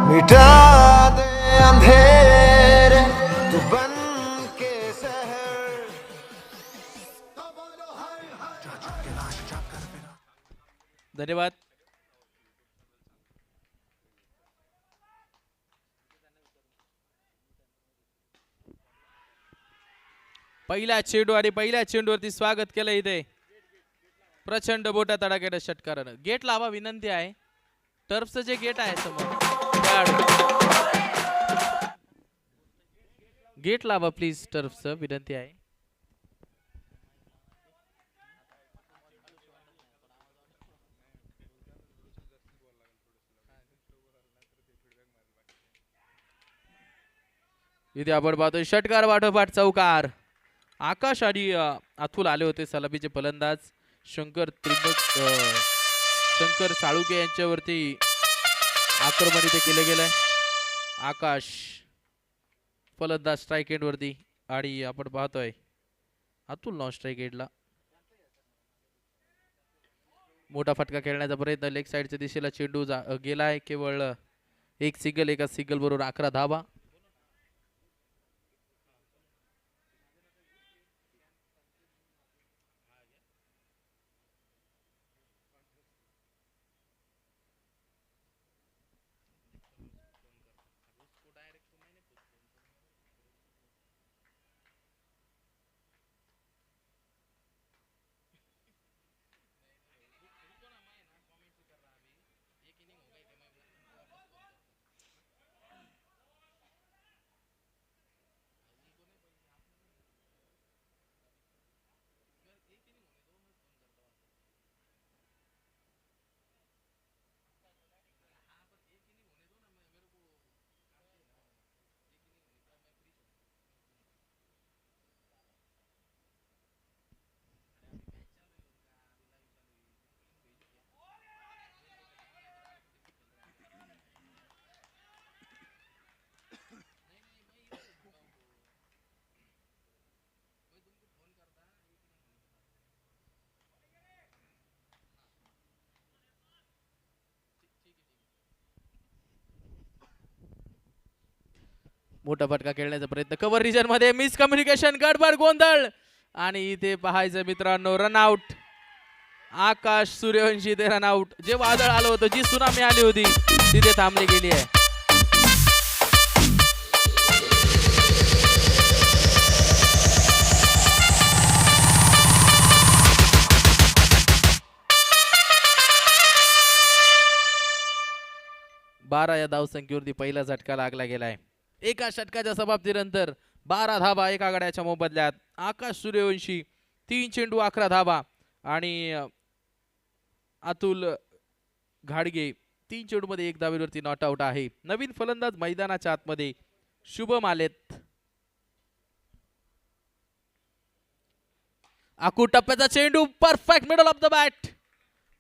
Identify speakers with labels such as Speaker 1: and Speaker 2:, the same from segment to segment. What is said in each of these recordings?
Speaker 1: Meta दे अंधेरे तू बन के शहर।
Speaker 2: धन्यवाद. पहिला चेंडू आणि पहिल्या चेंडूवरती स्वागत केलं इथे प्रचंड मोठ्या तडाख्याच्या षटकारानं. गेट लावा विनंती आहे. टर्फचं जे गेट आहे समोर गेट लावा प्लीज. टर्फचं विनंती आहे. इथे आपण पाहतोय षटकार पाठोपाठ चौकार. आकाश आणि अतुल आले होते. सलामीचे फलंदाज शंकर साळुके यांच्यावरती आक्रमण इथे केलं गेलंय. आकाश फलंदाज स्ट्राईक एंड वरती आणि आपण पाहतोय अतुल नॉन स्ट्राईक एंडला. मोठा फटका खेळण्याचा प्रयत्न. लेग साईडच्या दिशेला चेंडू गेलाय. केवळ एक सिंगल. एका सिंगल बरोबर 11 धावा. मोठा फटका खेळण्याचा प्रयत्न. कव्हर रिजन मध्ये मिस कम्युनिकेशन. गडबड गोंधळ आणि इथे पाहायचं मित्रांनो रनआउट. आकाश सूर्यवंशी ते रनआउट. जे वादळ आलं होतं, जी सुनामी आली होती तिथे थांबली गेली आहे. बारा या धावसंख्येवरती पहिला झटका लागला गेलाय. एका षटकाच्या समाप्तीनंतर 12 धावा एका गड्याच्या मोबदल्यात. आकाश सूर्यवंशी 3 चेंडू 11 धावा आणि अतुल घाडगे 3 चेंडू मध्ये 1 धावेवरती नॉट आउट आहे. नवीन फलंदाज मैदानाच्या आतमध्ये शुभम आलेत. आकू टप्प्याचा चेंडू perfect middle of the bat.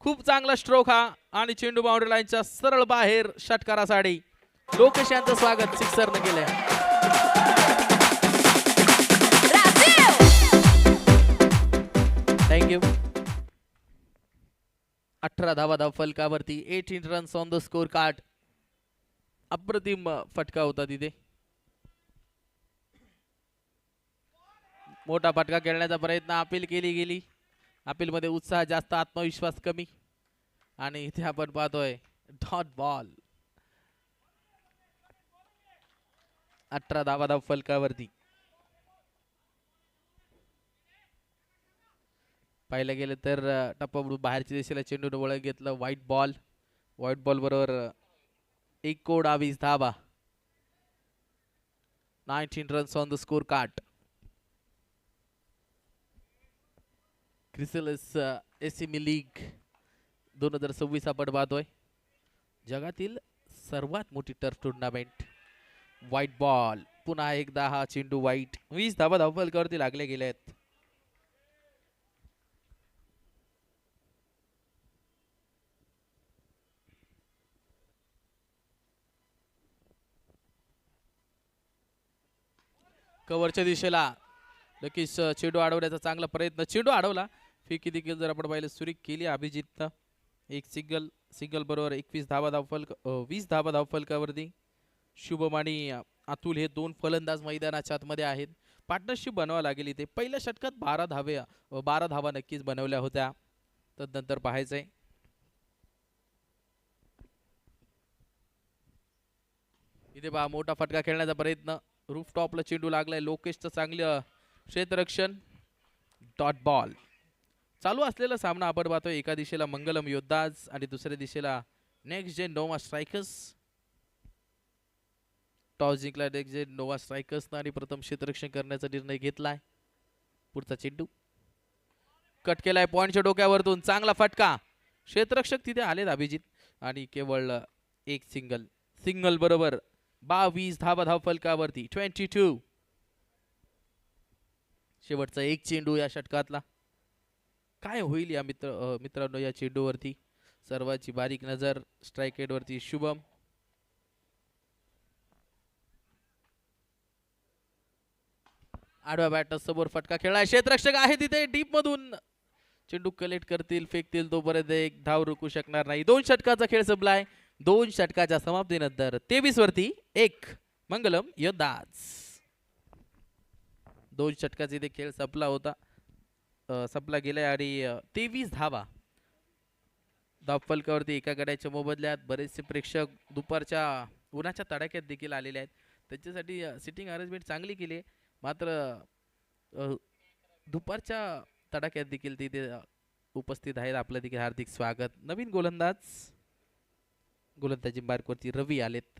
Speaker 2: खूप चांगला स्ट्रोक हा आणि चेंडू बाउंड्री लाईनच्या सरळ बाहेर षटकारासाठी. लोकेश यांचं स्वागत सिक्सरने केलंय. थँक्यू. 18 धावा धाव फलकावरती. 18 runs on the score card. अप्रतिम फटका होता तिथे. मोठा फटका खेळण्याचा प्रयत्न. अपील केली गेली. अपील मध्ये उत्साह जास्त, आत्मविश्वास कमी आणि इथे आपण पाहतोय डॉट बॉल. 18 धावा धाव फलकावरती. पाहिलं गेलं तर टप्पा बाहेरच्या दिशेला चेंडूने वळण घेतलं. White ball. व्हाईट बॉल बरोबर 19 धावा. 19 runs on the scorecard. क्रिसलस एसीमी लीग 2026 आपण पाहतोय. जगातील सर्वात मोठी टर्फ टुर्नामेंट. White ball. पुन्हा एकदा हा चेंडू व्हाईट. 20 धावा धावफलकावरती लागले गेले आहेत. कव्हरच्या दिशेला नक्कीच चेंडू अडवण्याचा चांगला प्रयत्न. चेंडू अडवला. फेकी देखील जर आपण पाहिलं सुरेख केली अभिजितनं. एक सिंगल सिंगल बरोबर 21 धावा धावफलक 20 धावा धावफलकावरती. शुभम आणि अतुल हे दोन फलंदाज मैदानाच्या आतमध्ये आहेत. पार्टनरशिप बनवावं लागेल इथे. पहिल्या षटकात 12 धावा नक्कीच बनवल्या होत्या. तदनंतर पाहायचंय. इथे पहा मोठा फटका खेळण्याचा प्रयत्न. रूफ टॉपला चेंडू लागलाय. लोकेशचं चांगलं क्षेत्ररक्षण. Dot ball. चालू असलेला सामना आपण पाहतोय. एका दिशेला मंगलम योद्धाज आणि दुसऱ्या दिशेला Next Gen Nova Strikers. Toss जिंकला नेक्स्ट जेन नोवा स्ट्रायकर्सनं आणि प्रथम क्षेत्ररक्षण करण्याचा निर्णय घेतलाय. पुढचा चेंडू कट केलाय पॉइंटच्या डोक्यावरतून. चांगला फटका. क्षेत्ररक्षक तिथे आलेत अभिजित आणि केवळ एक सिंगल बरोबर 22 धावा धावफलकावरती. 22. शेवटचा एक चेंडू या षटकातला. काय होईल या मित्रांनो या चेंडूवरती. सर्वांची बारीक नजर स्ट्राईक रेट वरती. शुभम आडव्या बॅटर समोर फटका खेळलाय. क्षेत्ररक्षक आहे तिथे डीप मधून. चेंडू कलेक्ट करतील फेकतील तोपर्यंत एक धाव रोखू शकणार नाही. 2 षटकाचा खेळ संपलाय. 2 षटकाच्या समाप्तीनंतर 23 वरती 1 मंगलम योद्धाज. 2 षटकाचा इथे खेळ संपला होता. संपला गेलाय आणि 23 धावा धावफलकावरती एका गड्याच्या मोबदल्यात. बरेचसे प्रेक्षक दुपारच्या उन्हाच्या तडाख्यात देखील आलेले आहेत. त्यांच्यासाठी सिटिंग अरेंजमेंट चांगली केली आहे. मात्र दुपारच्या तडाख्यात देखील तिथे उपस्थित आहेत. आपलं देखील हार्दिक स्वागत. नवीन गोलंदाजी मार्कवरती रवी आलेत.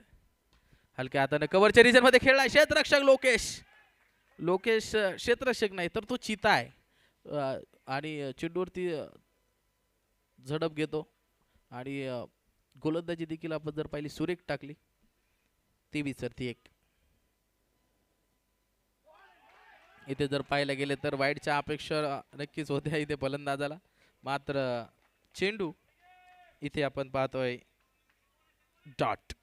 Speaker 2: हलक्या हाताने कव्हरच्या रिजन मध्ये खेळलाय. क्षेत्ररक्षक लोकेश क्षेत्ररक्षक नाही तर तो चिता आहे आणि चेंडूवरती झडप घेतो आणि गोलंदाजी देखील आपण जर पाहिली सुरेख टाकली. 23 वरती 1. इथे जर पाहायला गेले तर वाईडच्या अपेक्षा नक्कीच होत्या इथे फलंदाजाला. मात्र चेंडू इथे आपण पाहतोय डॉट.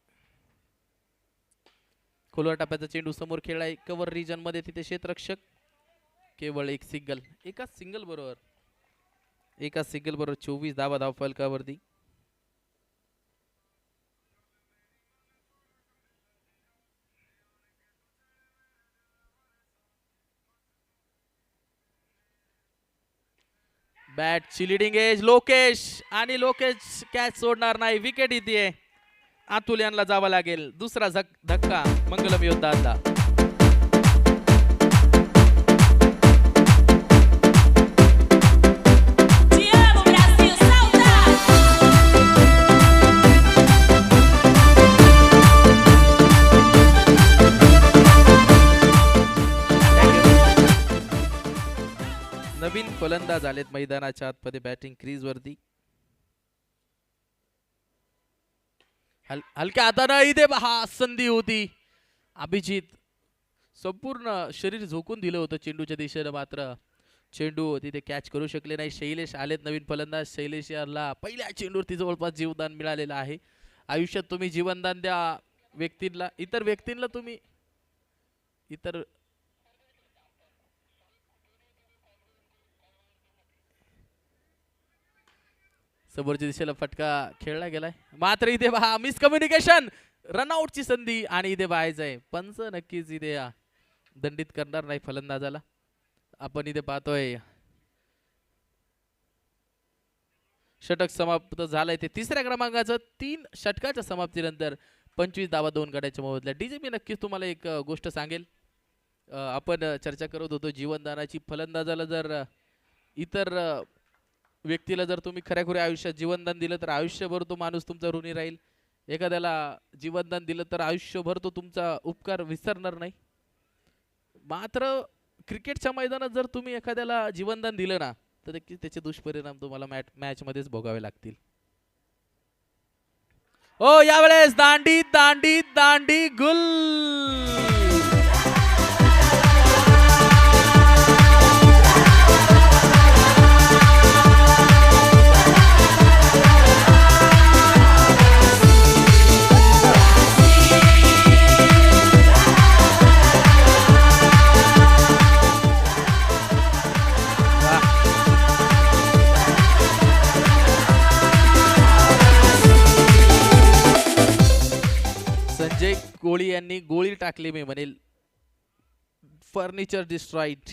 Speaker 2: खोलवर टप्प्याचा चेंडू समोर खेळलाय कव्हर रिजन मध्ये. तिथे क्षेत्ररक्षक केवळ एक सिंगल. एका सिंगल बरोबर 24 धावा धावफलकावरती. बॅटची लिडिंग एज लोकेश आणि लोकेश कॅच सोडणार नाही. विकेट इथे अतुल यांना जावा लागेल. दुसरा धक्का मंगलम योद्धाला. नवीन फलंदाज आलेत मैदानाच्या आतमध्ये बॅटिंग क्रीज वरती. हलक्या हाताने इथे हा संधी होती. अभिजित संपूर्ण शरीर झोकून दिलं होतं चेंडूच्या दिशेने. मात्र चेंडू तिथे कॅच करू शकले नाही. शैलेश आलेत नवीन फलंदाज. शैलेश याला पहिल्या चेंडूवरती जवळपास जीवदान मिळालेलं आहे. आयुष्यात तुम्ही जीवनदान द्या व्यक्तींना. इतर व्यक्तींना तुम्ही समोरच्या दिशेला फटका खेळला गेलाय. मात्र इथे पहा मिसकम्युनिकेशन. रनआउटची संधी आणि इथे पाहायचंय पंच नक्कीच इथे दंडित करणार नाही फलंदाजाला. आपण इथे पाहतोय षटक समाप्त झालंय. ते 3ऱ्या क्रमांकाचं 3 षटकाच्या समाप्तीनंतर 25 धावा 2 गड्याच्या मोबदल्यात. डीजे मी नक्कीच तुम्हाला एक गोष्ट सांगेल. आपण चर्चा करत होतो जीवनदानाची. फलंदाजाला जर इतर व्यक्तीला जर तुम्ही खऱ्याखुऱ्या आयुष्यात जीवनदान दिलं तर आयुष्यभर तो माणूस तुमचा ऋणी राहील. एखाद्याला जीवनदान दिलं तर आयुष्यभर तो तुमचा उपकार विसरणार नाही. मात्र क्रिकेटच्या मैदानात जर तुम्ही एखाद्याला जीवनदान दिलं ना तर त्याचे दुष्परिणाम तुम्हाला मॅच मध्येच भोगावे लागतील. ओ यावेळेस दांडी दांडी दांडी गुल. संजय कोळी यांनी गोळी टाकली, मी म्हणेल फर्निचर डिस्ट्रॉइड.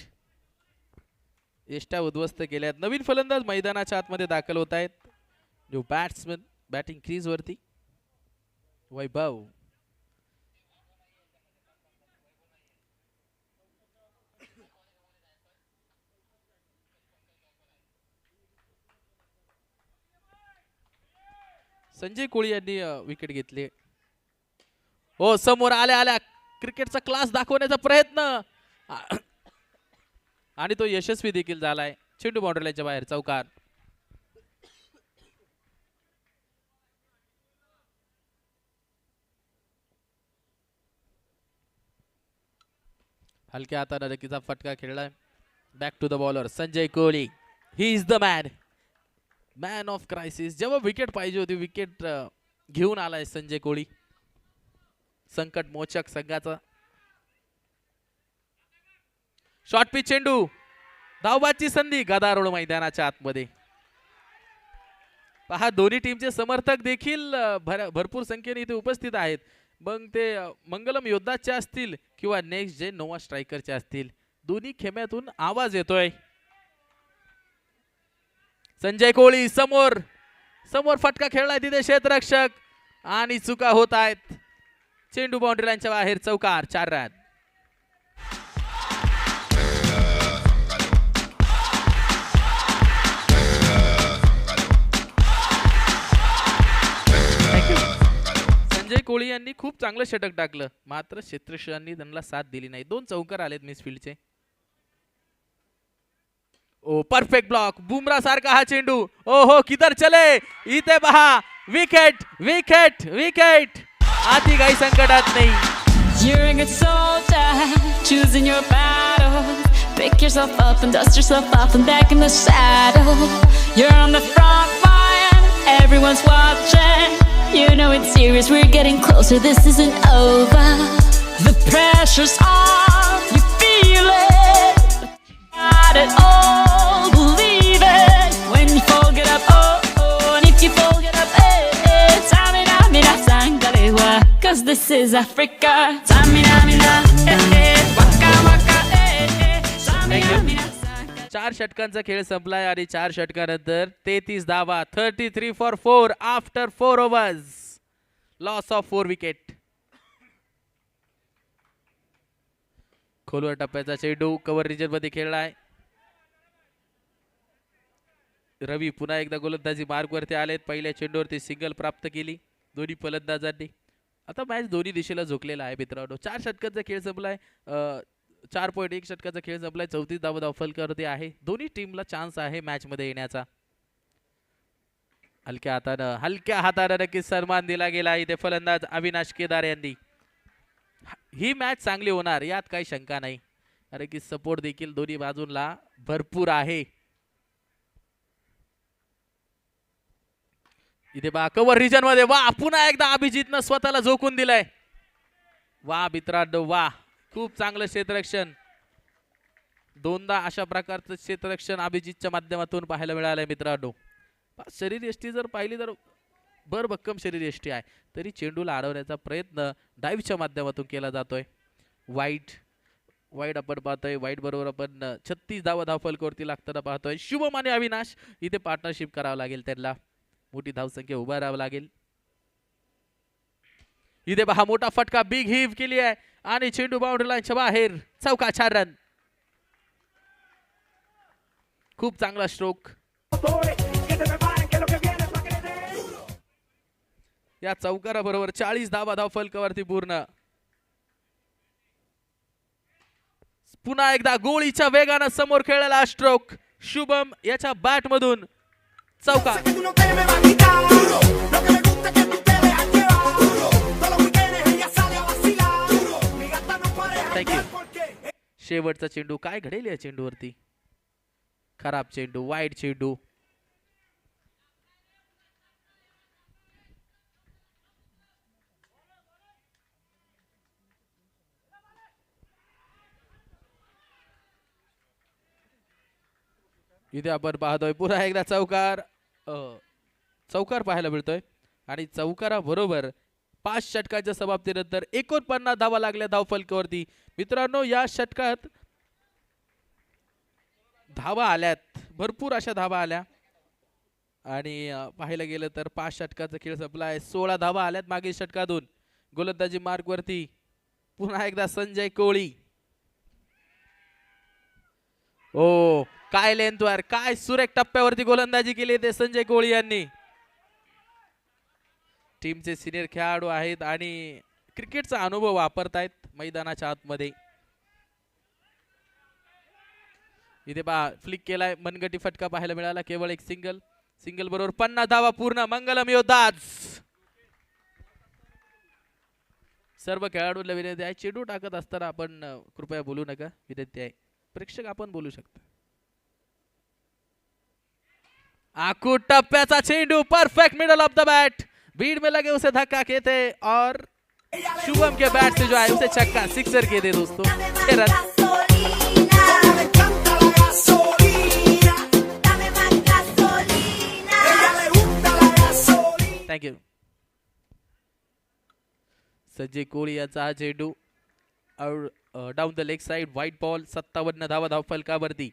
Speaker 2: एष्ट्या उद्ध्वस्त केल्यात. नवीन फलंदाज मैदानाच्या आतमध्ये दाखल होत आहेत. जो बॅट्समन बॅटिंग क्रीज वरती वैभव. संजय कोळी यांनी विकेट घेतली. हो, समोर आल्या आल्या क्रिकेटचा क्लास दाखवण्याचा प्रयत्न आणि तो यशस्वी देखील झालाय. चेंडू बाउंड्रीच्या बाहेर, चौकार. हलक्या हाताने रकीचा फटका खेळलाय. Back to the bowler Sanjay Kohli. He is the man of crisis. जेव्हा विकेट पाहिजे होती विकेट घेऊन आलाय संजय कोहली. संकट मोचक संघाचा. शॉर्ट पिच चेंडू, धावबाची संधी गदारोळ मैदानाच्या आतमध्ये. पहा, दोन्ही टीमचे समर्थक देखील भरपूर संख्येने इथे उपस्थित आहेत. मग ते मंगलम योद्धाचे असतील किंवा नेक्स्ट जे नोवा स्ट्रायकरचे असतील, दोन्ही खेम्यातून आवाज येतोय. संजय कोहली समोर समोर फटका खेळलाय तिथे क्षेत्ररक्षक आणि चुका होत आहेत. चेंडू बाउंड्री लाईनच्या बाहेर, चौकार. 4 रन. संजय कोहली यांनी खूप चांगलं षटक टाकलं, मात्र क्षेत्ररक्षकांनी त्यांना साथ दिली नाही. 2 चौकार आलेत मिसफील्डचे. ओ, परफेक्ट ब्लॉक. बुमरा सारखा हा चेंडू. ओ हो, किधर चले. इथे पहा, विकेट विकेट विकेट. आती काही संकटात नाही.
Speaker 3: You're a good soldier, choosing your battles. Pick yourself up and dust yourself off and back in the saddle. You're on the front line, everyone's watching. You know it's serious, we're getting closer, this isn't over. The pressure's on, you feel it. Got it all, believe it. When you fall, get up, oh, oh. And if you fall, get up, eh, eh. Tamina, mina, sangalewa. Cause this is Africa. Tamina, mina, eh, eh. Waka, waka, eh, eh. Tamina, mina, sangalewa.
Speaker 2: 4 षटकांचा खेळ संपलाय आणि 4 षटकानंतर 33 धावा. 33 for 4 after 4 overs. Loss of 4 wicket. खोलवर टप्प्याचा चेंडू cover region मध्ये खेळलाय. रवी पुन्हा एकदा गोलंदाजी मार्ग वरती आलेत. पहिल्या चेंडूवरती सिंगल प्राप्त केली दोन्ही फलंदाजांनी. आता मॅच दोन्ही दिशेला झोकलेला आहे मित्रांनो. 4 षटकांचा खेळ संपलाय. 4.1 षटकाचा खेळ संपलाय. 34 धावा फलकावरती आहे. दोन्ही टीमला चान्स आहे मॅच मध्ये येण्याचा. हलक्या हातानं नक्कीच सन्मान दिला गेला इथे फलंदाज अविनाश केदार यांनी. ही मॅच चांगली होणार यात काही शंका नाही, कारण की सपोर्ट देखील दोन्ही बाजूंना भरपूर आहे. इथे बा कव्हर रिजन मध्ये वा पुन्हा एकदा अभिजितनं स्वतःला झोकून दिलाय. वा मित्रांनो वा, खूप चांगलं क्षेत्ररक्षण. 2दा अशा प्रकारचं क्षेत्ररक्षण अभिजितच्या माध्यमातून पाहायला मिळालंय मित्रांनो. शरीर यष्टी जर पाहिली तर भरभक्कम शरीर यष्टी आहे, तरी चेंडूला अडवण्याचा प्रयत्न डाईव्हच्या माध्यमातून केला जातोय. वाईट आपण पाहतोय. वाईट बरोबर आपण 36 धावा फलकावरती लागताना पाहतोय. शुभम आणि अविनाश इथे पार्टनरशिप करावं लागेल, त्यांना मोठी धावसंख्या उभा राहावं लागेल. इथे पहा मोठा फटका, बिग हिव केली आहे आणि चेंडू बाउंड्री लाईनच्या बाहेर, चौका. 4 रन. खूप चांगला स्ट्रोक. या चौकारा बरोबर 40 धावा फलकावरती पूर्ण. पुन्हा एकदा गोळीच्या वेगानं समोर खेळलेला स्ट्रोक शुभम याच्या बॅट मधून, चौका. थँक्यू. शेवटचा चेंडू, काय घडेल या चेंडूवरती. खराब चेंडू, वाईट चेंडू. इथे आपण पाहतोय पुन्हा एकदा चौकार पाहायला मिळतोय आणि चौकारा बरोबर 5 षटकांच्या समाप्तीनंतर 49 धावा लागल्या धावफलकावरती. मित्रांनो, या षटकात धावा आल्यात, भरपूर अशा धावा आल्या आणि पाहायला गेलं तर 5 षटकाचा खेळ संपला आहे. 16 धावा आल्यात मागील षटकातून. गोलंदाजी मार्क वरती पुन्हा एकदा संजय कोळी. ओ काय लेंथवर, काय सुरेख टप्प्यावरती गोलंदाजी केली ते संजय कोळी यांनी. टीमचे सिनियर खेळाडू आहेत आणि क्रिकेटचा अनुभव वापरतायत मैदानाच्या आतमध्ये. इथे पहा फ्लिक केलाय, मनगटी फटका पाहायला मिळाला. केवळ एक सिंगल बरोबर 50 धावा पूर्ण. मंगलम योद्धाज. सर्व खेळाडूंना विनंती आहे, चेंडू टाकत असताना आपण कृपया बोलू नका, विनंती आहे. प्रेक्षक आपण बोलू शकता. आखूड टप्प्याचा चेंडू, perfect middle of the bat, Beed में लगे उसे धक्का कहते और शुभम के बैट से जो है उसे छक्का, सिक्सर कहते दोस्तों. Thank you. संजय कोळी याचा हा चेंडू और down the leg side, white ball. 57 धावा धावफलकावरती.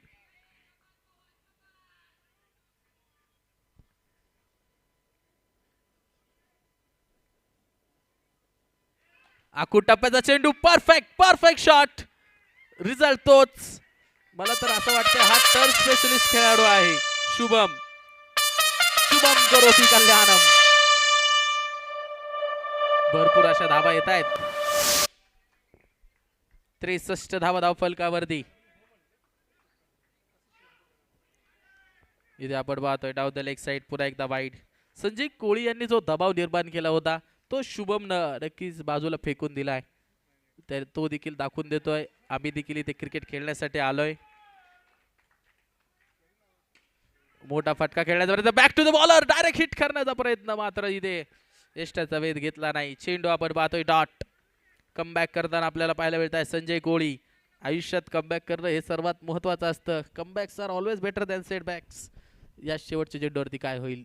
Speaker 2: आखूड टप्प्याचा चेंडू, परफेक्ट शॉट. रिझल्ट तोच. मला तर असं वाटतं हा टर्न स्पेशलिस्ट खेळाडू आहे शुभम करोती कल्याणम. भरपूर अशा धावा येत आहेत. 63 धावा धावफलकावरती. इथे आपण पाहतोय डाऊन द लेग साइड, पुन्हा एकदा वाईड. संजय कोळी यांनी जो दबाव निर्माण केला होता तो शुभम नक्कीच बाजूला फेकून दिलाय. तर तो देखील दाखवून देतोय आम्ही देखील इथे क्रिकेट खेळण्यासाठी आलोय. मोठा फटका खेळण्याचा प्रयत्न, back to the bowler, direct hit करण्याचा प्रयत्न, मात्र इथे यष्टाचा वेध घेतला नाही. चेंडू आपण पाहतोय डॉट. कमबॅक करताना आपल्याला पाहायला मिळत आहे संजय कोळी. आयुष्यात कमबॅक करणं हे सर्वात महत्वाचं असतं. Comebacks are always better than setbacks. या शेवटच्या चेंडूवरती काय होईल.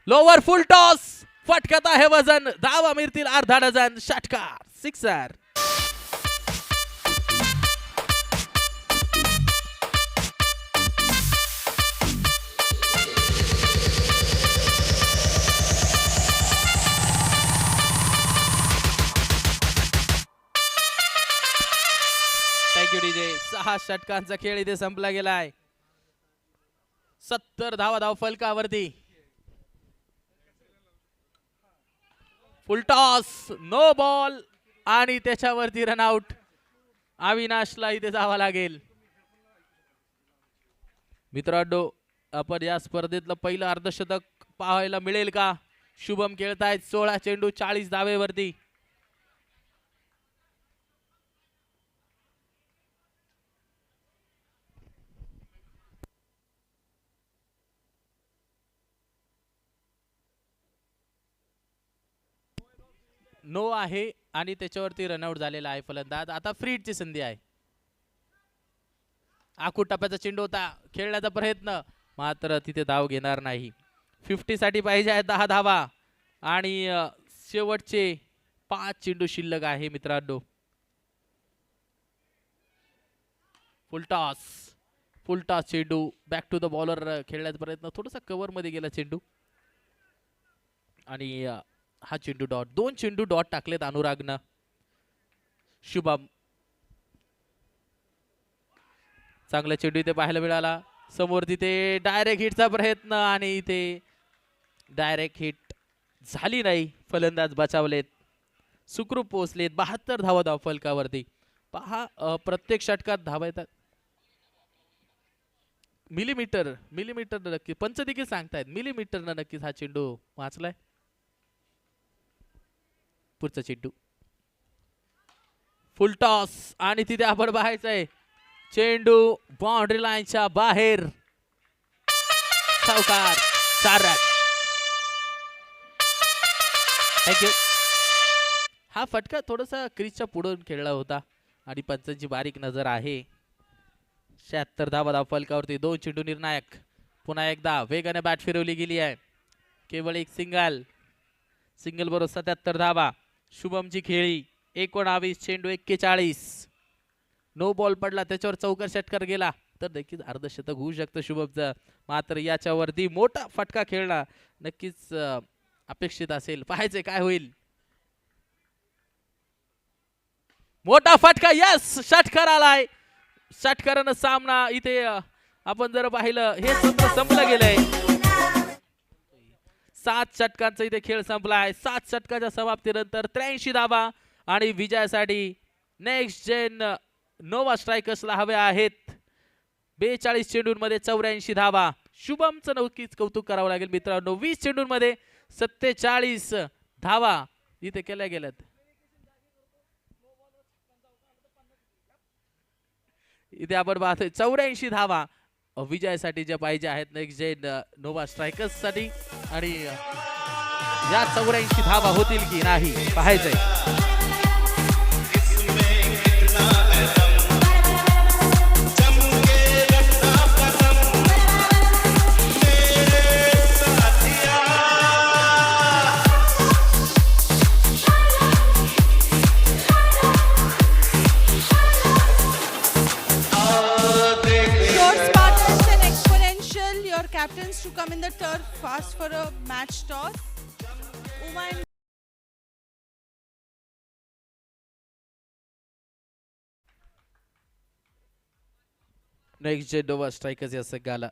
Speaker 2: लोवर फुल टॉस, फटक्यात आहे वजन, धावा मिळतील अर्धा डझन. षटकार, सिक्सर. Thank you DJ. 6 षटकांचा खेळ इथे संपला गेलाय. 70 धावा धावफलकावरती. फुल टॉस, नो बॉल आणि त्याच्यावरती रनआउट. अविनाशला इथे जावं लागेल. मित्रांनो, आपण या स्पर्धेतलं पहिलं अर्धशतक पाहायला मिळेल का. शुभम खेळतायत 16 चेंडू 40 धावेवरती. नो आहे आणि त्याच्यावरती रनआउट झालेला आहे फलंदाज. आता फ्री हिटची संधी आहे. आखूड टप्प्याचा चेंडू होता, खेळण्याचा प्रयत्न, मात्र तिथे धाव घेणार नाही. 50 साठी पाहिजे आहे 10 धावा आणि शेवटचे 5 चेंडू शिल्लक आहे मित्रांनो. फुल टॉस चेंडू, बॅक टू द बॉलर खेळण्याचा प्रयत्न, थोडासा कव्हर मध्ये गेला चेंडू आणि हा चेंडू डॉट. 2 चेंडू डॉट टाकलेत अनुरागनं. शुभम, चांगला चेंडू इथे पाहायला मिळाला. समोर तिथे डायरेक्ट हिटचा प्रयत्न आणि इथे डायरेक्ट हिट झाली नाही. फलंदाज बचावलेत, सुखरूप पोहोचलेत. 72 धावा धावफलकावरती. पहा प्रत्येक षटकात धावा येतात. मिलीमीटर नक्की पंच देखील सांगतायत, मिलीमीटरनं नक्कीच हा चेंडू वाचलाय. पुढचा चेंडू, फुल टॉस आणि तिथे आपण पाहायचंय चेंडू बाउंड्री लाईनच्या बाहेर. सावकार 4 रन. थँक्यू. हा फटका थोडासा क्रीजच्या पुढून खेळला होता आणि पंचांची बारीक नजर आहे. 76 धावा धावफलकावरती. 2 चेंडू निर्णायक. पुन्हा एकदा वेगाने बॅट फिरवली गेली आहे. केवळ एक सिंगल. सिंगल बरोबर 77 धावा. शुभमची खेळी 19 चेंडू 41. नो बॉल पडला त्याच्यावर चौकार षटकार गेला तर नक्कीच अर्धशतक होऊ शकतं शुभमचं. मात्र याच्यावरती मोठा फटका खेळला नक्कीच अपेक्षित असेल. पाहायचे काय होईल. मोठा फटका यस षटकार आलाय. षटकारानं सामना इथे आपण जर पाहिलं हे सत्र संपलं गेलंय. 7 षटकांचा इथे खेळ संपलाय. 7 षटकाच्या समाप्तीनंतर 83 धावा आणि विजयासाठी नेक्स्ट जेन नोवा स्ट्रायकर्सला हवे आहेत 42 चेंडूंमध्ये 84 धावा. शुभमचं नक्कीच कौतुक करावं लागेल मित्रांनो. 20 चेंडूंमध्ये 47 धावा इथे केल्या गेल्यात. इथे आपण पाहतोय 84 धावा विजयासाठी ज्या पाहिजे आहेत नेक्स्ट जेन नोवा स्ट्रायकर्स साठी. आणि या 84 धावा होतील की नाही पाहायचंय.
Speaker 4: Captains to come in the turf fast for a match toss. Uma and
Speaker 2: Next Gen Nova Strikers या संघाला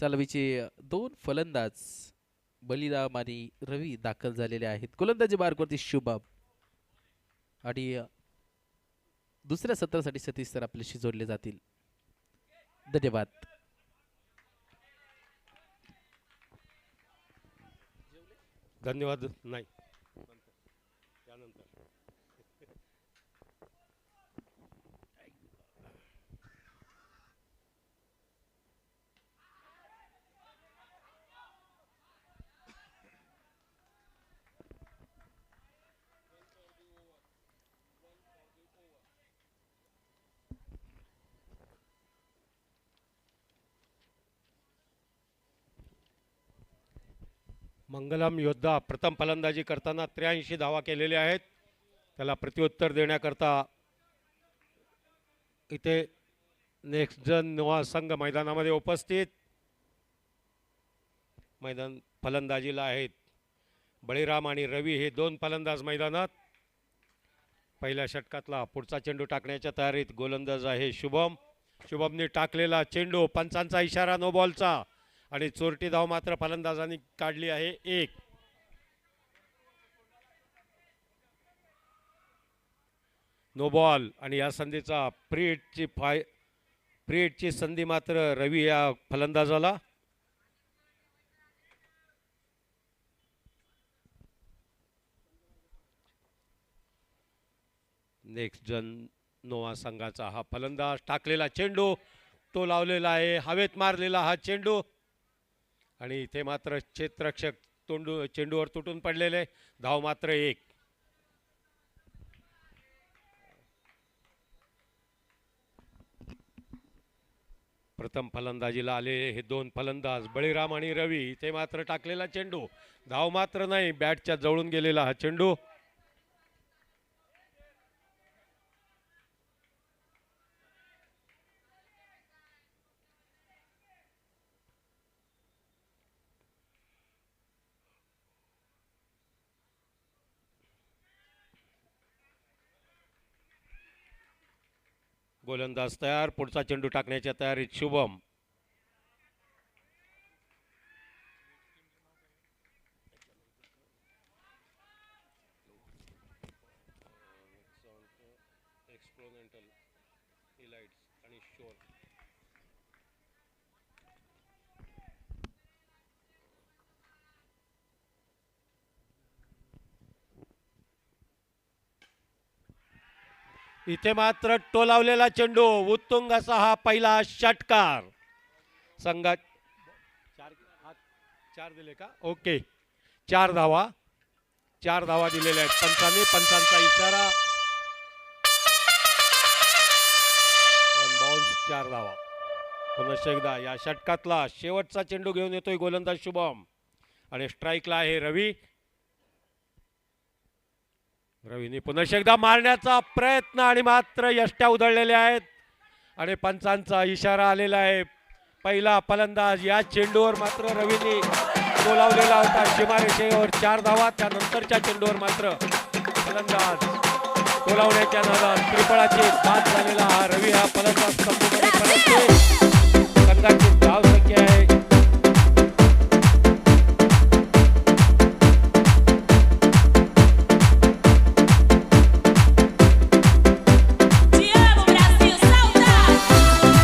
Speaker 2: सलवीचे 2 फलंदाज बलिराम आणि रवी दाखल झालेले आहेत. गोलंदाजी मार्गवरती शुभम आणि दुसऱ्या सत्रासाठी सतीश सर आपल्याशी जोडले जातील. धन्यवाद.
Speaker 5: धन्यवाद. नाही त्यानंतर मंगलम योद्धा प्रथम फलंदाजी करताना 83 धावा केलेले आहेत. त्याला प्रत्युत्तर देण्याकरता इथे नेक्स्ट जन नोवा संघ मैदानामध्ये उपस्थित. मैदान फलंदाजीला आहेत बळीराम आणि रवी हे 2 फलंदाज मैदानात. पहिल्या षटकातला पुढचा चेंडू टाकण्याच्या तयारीत गोलंदाज आहे शुभम. शुभमने टाकलेला चेंडू पंचांचा इशारा नो बॉलचा आणि चोरटी धाव मात्र फलंदाजांनी काढली आहे 1. नो बॉल आणि या संधीचा प्री-हिटची संधी मात्र रवी या फलंदाजाला. नेक्स्ट जन नोवा संघाचा हा फलंदाज टाकलेला चेंडू तो लावलेला आहे हवेत मारलेला हा चेंडू आणि इथे मात्र क्षेत्ररक्षक चेंडूवर तुटून पडलेले. धाव मात्र 1. प्रथम फलंदाजीला आले हे 2 फलंदाज बळीराम आणि रवी. इथे मात्र टाकलेला चेंडू धाव मात्र नाही. बॅटच्या जवळून गेलेला हा चेंडू. गोलंदाज तयार. पुढचा चेंडू टाकण्याच्या तयारीत शुभम. इथे मात्र टोलावलेला चेंडू उत्तुंग असा हा पहिला षटकार. संघात 4 दिले का? ओके 4 धावा दिलेल्या आहेत पंचांनी. पंचांचा इशारा. बॉल्स 4 धावा. पुन्हा एकदा या षटकातला शेवटचा चेंडू घेऊन येतोय गोलंदाज शुभम आणि स्ट्राईकला आहे रवी. रवीने पुन्हा एकदा मारण्याचा प्रयत्न आणि मात्र यष्ट्या उधळलेल्या आहेत आणि पंचांचा इशारा आलेला आहे. पहिला फलंदाज या चेंडूवर मात्र रवीने बोलावलेला होता सीमारेषेवर 4 धावा. त्यानंतरच्या चेंडूवर मात्र फलंदाज बोलावण्याच्या नादात त्रिफळाची बाद झालेला हा रवी हा फलंदाज संपूर्ण परततोय. संघाची धाव संख्या आहे
Speaker 3: Te amo, Brasil, saudade! Amo você,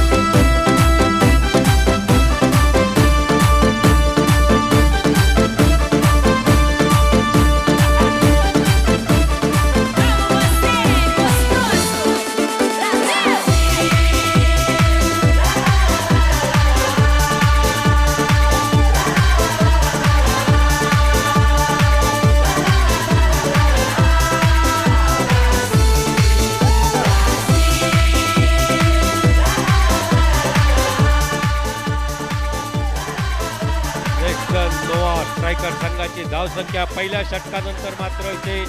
Speaker 3: gostoso!
Speaker 5: Nova striker संघाची धाव संख्या पहिल्या षटकानंतर मात्र इथे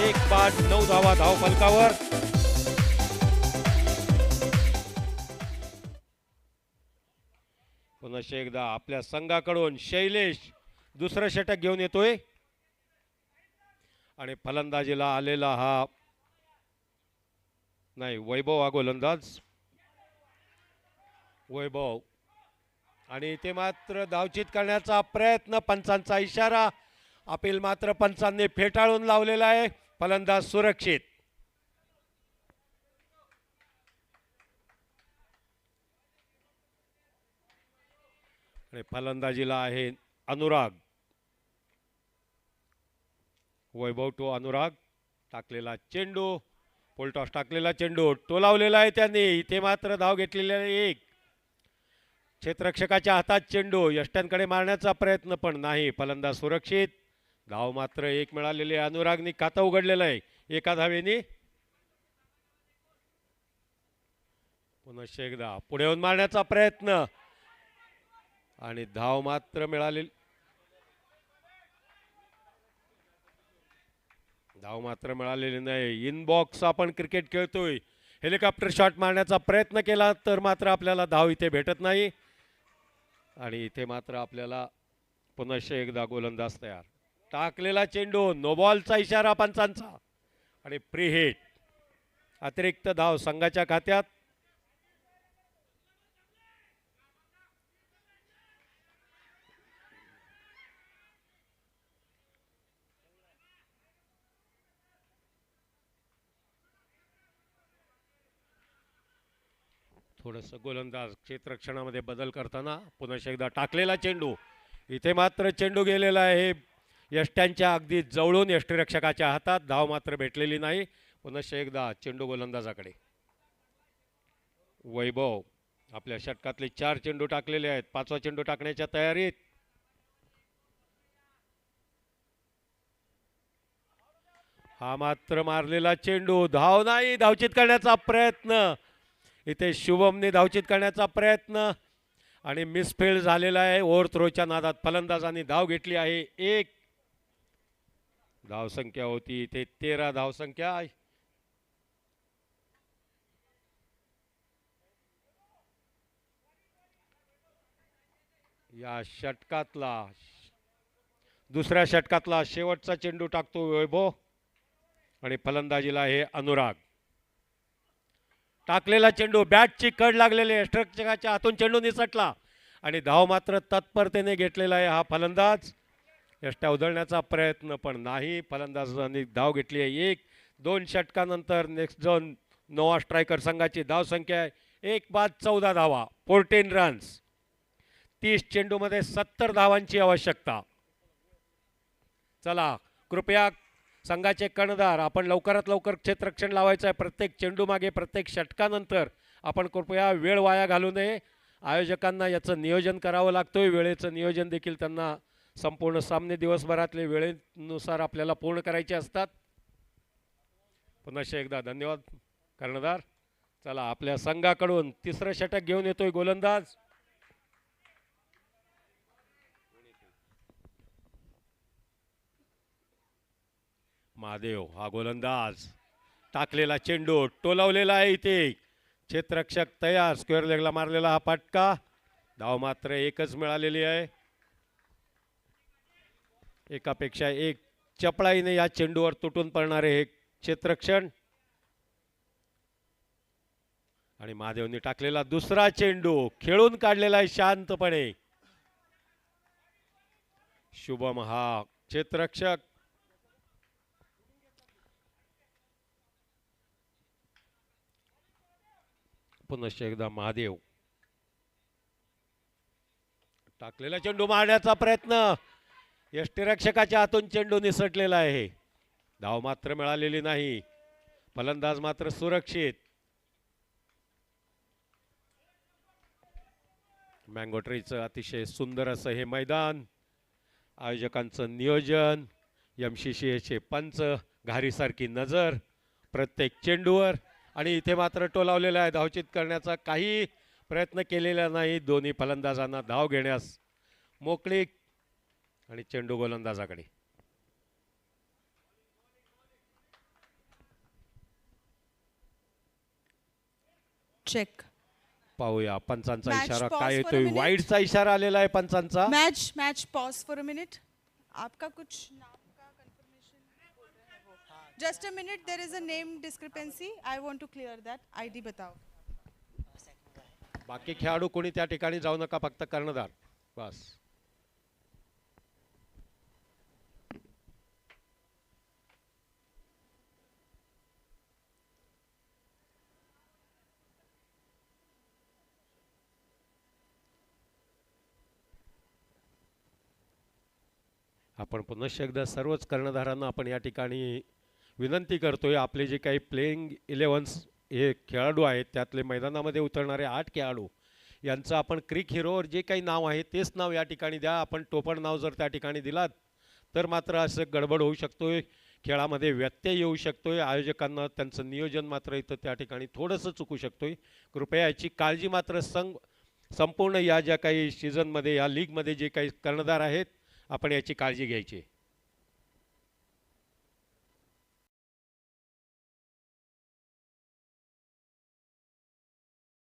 Speaker 5: 1 बाद 9 धावा धाव फलकावर. पुन्हा एकदा आपल्या संघाकडून शैलेश दुसरं षटक घेऊन येतोय आणि फलंदाजीला आलेला हा नाही वैभव हा गोलंदाज. वैभव आणि ते मात्र धावचित करण्याचा प्रयत्न. पंचांचा इशारा. अपील मात्र पंचांनी फेटाळून लावलेला आहे. फलंदाज सुरक्षित. आणि फलंदाजीला आहे अनुराग. वैभव टू अनुराग. टाकलेला चेंडू पोलटॉस टाकलेला चेंडू टोलावलेला आहे त्यांनी. इथे मात्र धाव घेतलेली आहे 1. क्षेत्ररक्षकाच्या हातात चेंडू. यष्ट्यांकडे मारण्याचा प्रयत्न पण नाही. फलंदाज सुरक्षित. धाव मात्र 1 मिळालेली. अनुरागनी खातं उघडलेलं आहे 1 धावेनी. पुन्हा एकदा पुढे येऊन मारण्याचा प्रयत्न आणि धाव मात्र मिळालेली. धाव मात्र मिळालेली नाही. इनबॉक्स आपण क्रिकेट खेळतोय. हेलिकॉप्टर शॉट मारण्याचा प्रयत्न केला तर मात्र आपल्याला धाव इथे भेटत नाही आणि इथे मात्र आपल्याला पुन्हा एकदा गोलंदाज तयार. टाकलेला चेंडू. नो बॉलचा इशारा पंचांचा आणि फ्री हिट. अतिरिक्त धाव संघाच्या खात्यात. थोडंसं गोलंदाज क्षेत्ररक्षणामध्ये बदल करताना पुन्हा एकदा टाकलेला चेंडू. इथे मात्र चेंडू गेलेला आहे यष्ट्यांच्या अगदी जवळून. यष्टीरक्षकाच्या हातात धाव मात्र भेटलेली नाही. पुन्हा एकदा चेंडू गोलंदाजाकडे. वैभव आपल्या षटकातले 4 चेंडू टाकलेले आहेत. 5वा चेंडू टाकण्याच्या तयारीत. हा मात्र मारलेला चेंडू. धाव नाही. धावचित करण्याचा प्रयत्न. इथे शुभमने धावचित करण्याचा प्रयत्न आणि मिसफील्ड झालेला आहे. ओव्हर थ्रोच्या नादात फलंदाजांनी धाव घेतली आहे 1. धावसंख्या होती इथे 13 धावसंख्या. या षटकातला दुसऱ्या षटकातला शेवटचा चेंडू टाकतो वैभव आणि फलंदाजीला आहे अनुराग. टाकलेला चेंडू. बॅटची कड लागलेली. यष्टीरक्षकाच्या हातून चेंडू निसटला आणि धाव मात्र तत्परतेने घेतलेला आहे हा फलंदाज. यष्ट्या उधळण्याचा प्रयत्न पण नाही. फलंदाजांनी धाव घेतली आहे 1. 2 षटकानंतर नेक्स्ट झोन नोवा स्ट्रायकर संघाची धाव संख्या आहे 1 बाद 14 धावा. 14 रन्स. 30 चेंडूमध्ये 70 धावांची आवश्यकता. चला कृपया संघाचे कर्णधार आपण लवकरात लवकर क्षेत्ररक्षण लावायचं आहे. प्रत्येक चेंडू मागे प्रत्येक षटकानंतर आपण कृपया वेळ वाया घालू नये. आयोजकांना याचं नियोजन करावं लागतोय. वेळेचं नियोजन देखील त्यांना संपूर्ण सामने दिवसभरातले वेळेनुसार आपल्याला पूर्ण करायचे असतात. पुन्हा एकदा धन्यवाद कर्णधार. चला आपल्या संघाकडून तिसरं षटक घेऊन येतोय गोलंदाज. महादेव हा गोलंदाज, टाकलेला चेंडू टोलावलेला आहे इथे, क्षेत्ररक्षक तयार, स्क्वेअर लेगला मारलेला हा फटका, धाव मात्र एकच मिळालेली आहे. एकापेक्षा एक चपळाईने या चेंडूवर तुटून पडणारे हे क्षेत्ररक्षण. आणि महादेवनी टाकलेला दुसरा चेंडू खेळून काढलेला आहे शांतपणे. शुभम हा क्षेत्ररक्षक. पुनश्च एकदा महादेव, टाकलेला चेंडू मारण्याचा प्रयत्न, यष्टीरक्षकाच्या हातून चेंडू निसटलेला आहे. धाव मात्र मिळालेली नाही, फलंदाज मात्र सुरक्षित. मँगो ट्रीचं अतिशय सुंदर असं हे मैदान, आयोजकांचं नियोजन, MCCAचे पंच, घारीसारखी नजर प्रत्येक चेंडूवर. आणि इथे मात्र टोलावलेला आहे, धावचित करण्याचा काही प्रयत्न केलेला नाही. दोन्ही फलंदाजांना धाव घेण्यास मोकळीक. आणि चेंडू गोलंदाजाकडे.
Speaker 4: चेक.
Speaker 5: पाहूया पंचांचा
Speaker 4: Match
Speaker 5: इशारा
Speaker 4: pause
Speaker 5: काय
Speaker 4: for a
Speaker 5: येतोय.
Speaker 4: minute.
Speaker 5: वाईडचा इशारा आलेला आहे पंचांचा.
Speaker 4: Match pause for a minute. आपका कुछ नाम का कंफर्मेशन बोल रहे हैं वो. Just a minute, there is a name discrepancy. I want to clear that. ID बताओ.
Speaker 5: बाकी खेळाडू कोणी त्या ठिकाणी जाऊ नका, फक्त कर्णधार बस. आपण पुनश्च एकदा सर्वच कर्णधारांना आपण या ठिकाणी विनंती करतोय, आपले जे काही प्लेइंग 11 हे खेळाडू आहेत त्यातले मैदानामध्ये उतरणारे 8 खेळाडू यांचं आपण क्रिक हिरोवर जे काही नाव आहे तेच नाव या ठिकाणी द्या. आपण टोपण नाव जर त्या ठिकाणी दिलात तर मात्र असं गडबड होऊ शकतोय, खेळामध्ये व्यत्यय येऊ शकतोय. आयोजकांना त्यांचं नियोजन मात्र इथं त्या ठिकाणी थोडंसं चुकू शकतोय. कृपया याची काळजी मात्र संपूर्ण या ज्या काही सीझनमध्ये या लीगमध्ये जे काही कर्णधार आहेत आपण याची काळजी घ्यायची.